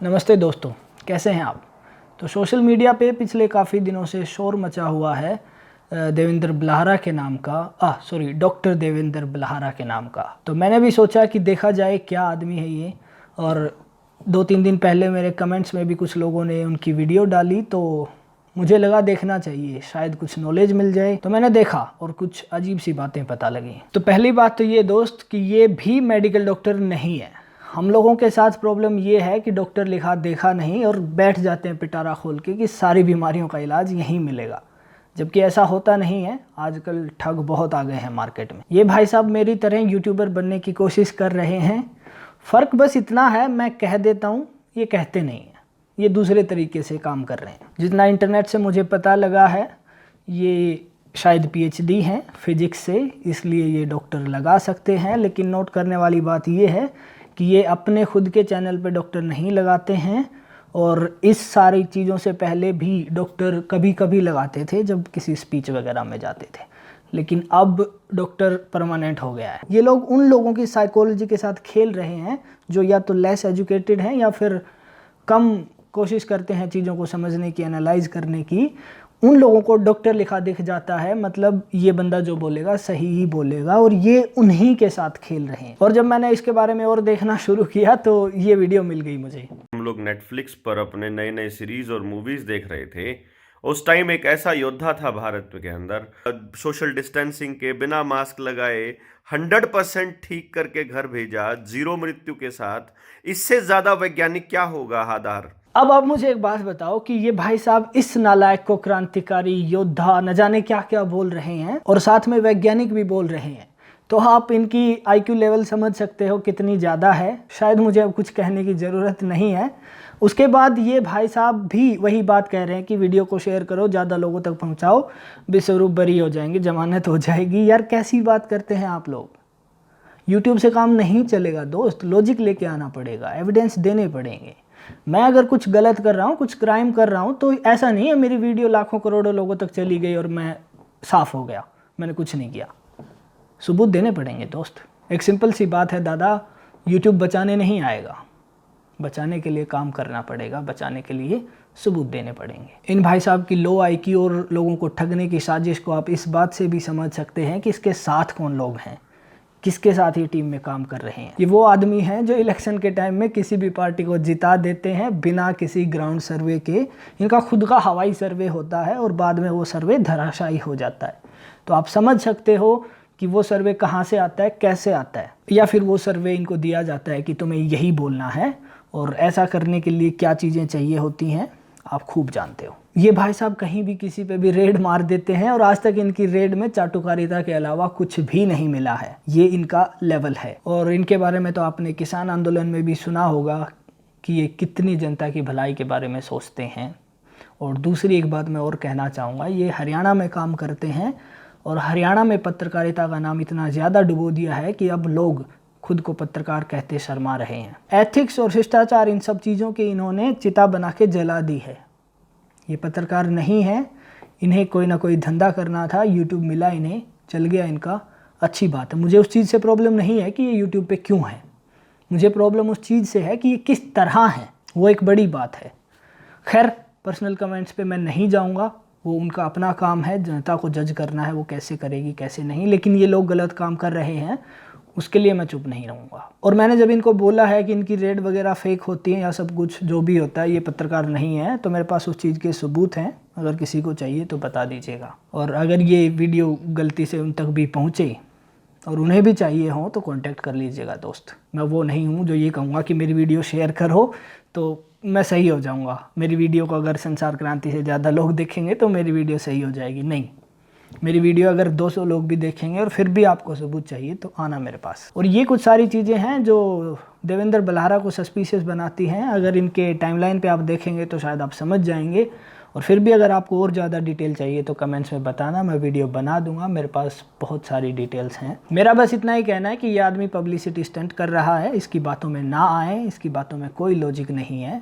नमस्ते दोस्तों, कैसे हैं आप। तो सोशल मीडिया पे पिछले काफ़ी दिनों से शोर मचा हुआ है देवेंद्र बल्हारा के नाम का डॉक्टर देवेंद्र बल्हारा के नाम का। तो मैंने भी सोचा कि देखा जाए क्या आदमी है ये। और 2-3 दिन पहले मेरे कमेंट्स में भी कुछ लोगों ने उनकी वीडियो डाली, तो मुझे लगा देखना चाहिए, शायद कुछ नॉलेज मिल जाए। तो मैंने देखा और कुछ अजीब सी बातें पता लगी। तो पहली बात तो ये दोस्त कि ये भी मेडिकल डॉक्टर नहीं है। हम लोगों के साथ प्रॉब्लम ये है कि डॉक्टर लिखा देखा नहीं और बैठ जाते हैं पिटारा खोल के कि सारी बीमारियों का इलाज यहीं मिलेगा, जबकि ऐसा होता नहीं है। आजकल ठग बहुत आ गए हैं मार्केट में। ये भाई साहब मेरी तरह यूट्यूबर बनने की कोशिश कर रहे हैं। फ़र्क बस इतना है, मैं कह देता हूँ, ये कहते नहीं हैं। ये दूसरे तरीके से काम कर रहे हैं। जितना इंटरनेट से मुझे पता लगा है, ये शायद PhD हैं फिजिक्स से, इसलिए ये डॉक्टर लगा सकते हैं। लेकिन नोट करने वाली बात ये है कि ये अपने खुद के चैनल पे डॉक्टर नहीं लगाते हैं। और इस सारी चीज़ों से पहले भी डॉक्टर कभी कभी लगाते थे जब किसी स्पीच वगैरह में जाते थे, लेकिन अब डॉक्टर परमानेंट हो गया है। ये लोग उन लोगों की साइकोलॉजी के साथ खेल रहे हैं जो या तो लेस एजुकेटेड हैं या फिर कम कोशिश करते हैं चीज़ों को समझने की, एनालाइज करने की। उन लोगों को डॉक्टर लिखा दिख जाता है, मतलब ये बंदा जो बोलेगा सही ही बोलेगा, और ये उन्हीं के साथ खेल रहे हैं। और जब मैंने इसके बारे में और देखना शुरू किया तो ये वीडियो मिल गई मुझे। हम लोग नेटफ्लिक्स पर अपने नए नए सीरीज और मूवीज देख रहे थे। उस टाइम एक ऐसा योद्धा था भारत के अंदर, सोशल डिस्टेंसिंग के बिना मास्क लगाए 100% ठीक करके घर भेजा, 0 मृत्यु के साथ। इससे ज्यादा वैज्ञानिक क्या होगा आधार। अब आप मुझे एक बात बताओ कि ये भाई साहब इस नालायक को क्रांतिकारी, योद्धा, न जाने क्या क्या बोल रहे हैं और साथ में वैज्ञानिक भी बोल रहे हैं। तो आप इनकी IQ लेवल समझ सकते हो कितनी ज़्यादा है। शायद मुझे अब कुछ कहने की ज़रूरत नहीं है। उसके बाद ये भाई साहब भी वही बात कह रहे हैं कि वीडियो को शेयर करो, ज़्यादा लोगों तक पहुँचाओ, बेसरूप बरी हो जाएंगे, जमानत हो जाएगी। यार कैसी बात करते हैं आप लोग। यूट्यूब से काम नहीं चलेगा दोस्त, लॉजिक लेके आना पड़ेगा, एविडेंस देने पड़ेंगे। मैं अगर कुछ गलत कर रहा हूँ, कुछ क्राइम कर रहा हूँ, तो ऐसा नहीं है मेरी वीडियो लाखों करोड़ों लोगों तक चली गई और मैं साफ हो गया, मैंने कुछ नहीं किया। सबूत देने पड़ेंगे दोस्त। एक सिंपल सी बात है दादा, यूट्यूब बचाने नहीं आएगा, बचाने के लिए काम करना पड़ेगा, बचाने के लिए सबूत देने पड़ेंगे। इन भाई साहब की लो IQ और लोगों को ठगने की साजिश को आप इस बात से भी समझ सकते हैं कि इसके साथ कौन लोग हैं, किसके साथ ये टीम में काम कर रहे हैं। ये वो आदमी हैं जो इलेक्शन के टाइम में किसी भी पार्टी को जिता देते हैं बिना किसी ग्राउंड सर्वे के। इनका खुद का हवाई सर्वे होता है और बाद में वो सर्वे धराशायी हो जाता है। तो आप समझ सकते हो कि वो सर्वे कहाँ से आता है, कैसे आता है। या फिर वो सर्वे इनको दिया जाता है कि तुम्हें यही बोलना है, और ऐसा करने के लिए क्या चीज़ें चाहिए होती हैं आप खूब जानते हो। ये भाई साहब कहीं भी किसी पे भी रेड मार देते हैं और आज तक इनकी रेड में चाटुकारिता के अलावा कुछ भी नहीं मिला है। ये इनका लेवल है। और इनके बारे में तो आपने किसान आंदोलन में भी सुना होगा कि ये कितनी जनता की भलाई के बारे में सोचते हैं। और दूसरी एक बात मैं और कहना चाहूँगा, ये हरियाणा में काम करते हैं और हरियाणा में पत्रकारिता का नाम इतना ज़्यादा डुबो दिया है कि अब लोग खुद को पत्रकार कहते शर्मा रहे हैं। एथिक्स और शिष्टाचार, इन सब चीज़ों की इन्होंने चिता बना के जला दी है। ये पत्रकार नहीं है, इन्हें कोई ना कोई धंधा करना था, यूट्यूब मिला इन्हें, चल गया इनका, अच्छी बात है। मुझे उस चीज़ से प्रॉब्लम नहीं है कि ये यूट्यूब पे क्यों है, मुझे प्रॉब्लम उस चीज़ से है कि ये किस तरह है, वो एक बड़ी बात है। खैर पर्सनल कमेंट्स पे मैं नहीं जाऊंगा, वो उनका अपना काम है, जनता को जज करना है वो कैसे करेगी कैसे नहीं। लेकिन ये लोग गलत काम कर रहे हैं, उसके लिए मैं चुप नहीं रहूँगा। और मैंने जब इनको बोला है कि इनकी रेड वगैरह फेक होती है या सब कुछ जो भी होता है, ये पत्रकार नहीं है, तो मेरे पास उस चीज़ के सबूत हैं। अगर किसी को चाहिए तो बता दीजिएगा। और अगर ये वीडियो गलती से उन तक भी पहुँचे और उन्हें भी चाहिए हो तो कांटेक्ट कर लीजिएगा दोस्त। मैं वो नहीं हूँ जो ये कहूँगा कि मेरी वीडियो शेयर करो तो मैं सही हो जाऊँगा। मेरी वीडियो को अगर संसार क्रांति से ज़्यादा लोग देखेंगे तो मेरी वीडियो सही हो जाएगी, नहीं। मेरी वीडियो अगर 200 लोग भी देखेंगे और फिर भी आपको सबूत चाहिए तो आना मेरे पास। और ये कुछ सारी चीज़ें हैं जो देवेंद्र बल्हारा को सस्पिशियस बनाती हैं। अगर इनके टाइमलाइन पे आप देखेंगे तो शायद आप समझ जाएंगे। और फिर भी अगर आपको और ज़्यादा डिटेल चाहिए तो कमेंट्स में बताना, मैं वीडियो बना दूंगा। मेरे पास बहुत सारी डिटेल्स हैं। मेरा बस इतना ही कहना है कि ये आदमी पब्लिसिटी स्टंट कर रहा है, इसकी बातों में ना आए, इसकी बातों में कोई लॉजिक नहीं है।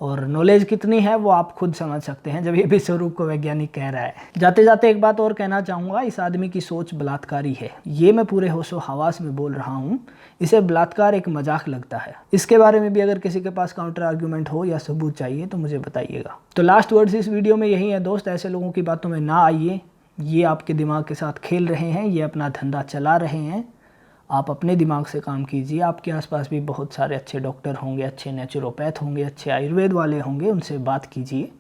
और नॉलेज कितनी है वो आप खुद समझ सकते हैं जब ये विश्वरूप को वैज्ञानिक कह रहा है। जाते जाते एक बात और कहना चाहूँगा, इस आदमी की सोच बलात्कारी है। ये मैं पूरे होशो हवास में बोल रहा हूँ। इसे बलात्कार एक मजाक लगता है। इसके बारे में भी अगर किसी के पास काउंटर आर्ग्यूमेंट हो या सबूत चाहिए तो मुझे बताइएगा। तो लास्ट वर्ड्स इस वीडियो में यही है दोस्त, ऐसे लोगों की बातों में ना आइए। ये आपके दिमाग के साथ खेल रहे हैं, ये अपना धंधा चला रहे हैं। आप अपने दिमाग से काम कीजिए। आपके आसपास भी बहुत सारे अच्छे डॉक्टर होंगे, अच्छे नेचुरोपैथ होंगे, अच्छे आयुर्वेद वाले होंगे, उनसे बात कीजिए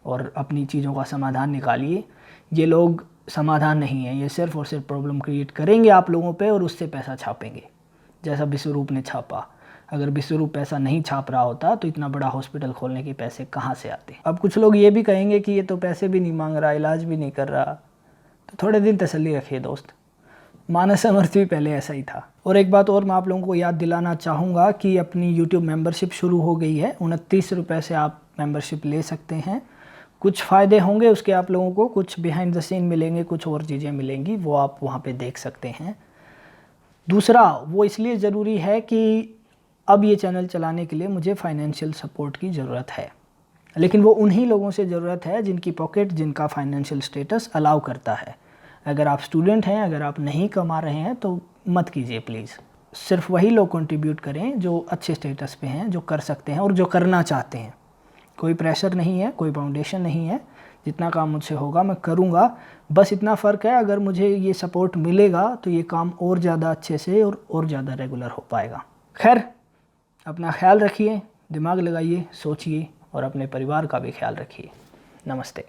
और अपनी चीज़ों का समाधान निकालिए। ये लोग समाधान नहीं है, ये सिर्फ और सिर्फ प्रॉब्लम क्रिएट करेंगे आप लोगों पे और उससे पैसा छापेंगे, जैसा विश्वरूप ने छापा। अगर विश्वरूप पैसा नहीं छाप रहा होता तो इतना बड़ा हॉस्पिटल खोलने के पैसे कहाँ से आते। अब कुछ लोग ये भी कहेंगे कि ये तो पैसे भी नहीं मांग रहा, इलाज भी नहीं कर रहा, तो थोड़े दिन तसल्ली रखिए दोस्त। मानस समर्थ भी पहले ऐसा ही था। और एक बात और मैं आप लोगों को याद दिलाना चाहूँगा कि अपनी YouTube मेंबरशिप शुरू हो गई है। 29 रुपये से आप मेंबरशिप ले सकते हैं। कुछ फ़ायदे होंगे उसके आप लोगों को, कुछ बिहाइंड द सीन मिलेंगे, कुछ और चीज़ें मिलेंगी, वो आप वहाँ पे देख सकते हैं। दूसरा, वो इसलिए ज़रूरी है कि अब ये चैनल चलाने के लिए मुझे फाइनेंशियल सपोर्ट की ज़रूरत है, लेकिन वो उन्हीं लोगों से ज़रूरत है जिनकी पॉकेट, जिनका फाइनेंशियल स्टेटस अलाउ करता है। अगर आप स्टूडेंट हैं, अगर आप नहीं कमा रहे हैं तो मत कीजिए प्लीज़। सिर्फ वही लोग कंट्रीब्यूट करें जो अच्छे स्टेटस पे हैं, जो कर सकते हैं और जो करना चाहते हैं। कोई प्रेशर नहीं है, कोई फाउंडेशन नहीं है। जितना काम मुझसे होगा मैं करूँगा। बस इतना फ़र्क है, अगर मुझे ये सपोर्ट मिलेगा तो ये काम और ज़्यादा अच्छे से और ज़्यादा रेगुलर हो पाएगा। खैर, अपना ख्याल रखिए, दिमाग लगाइए, सोचिए और अपने परिवार का भी ख्याल रखिए। नमस्ते।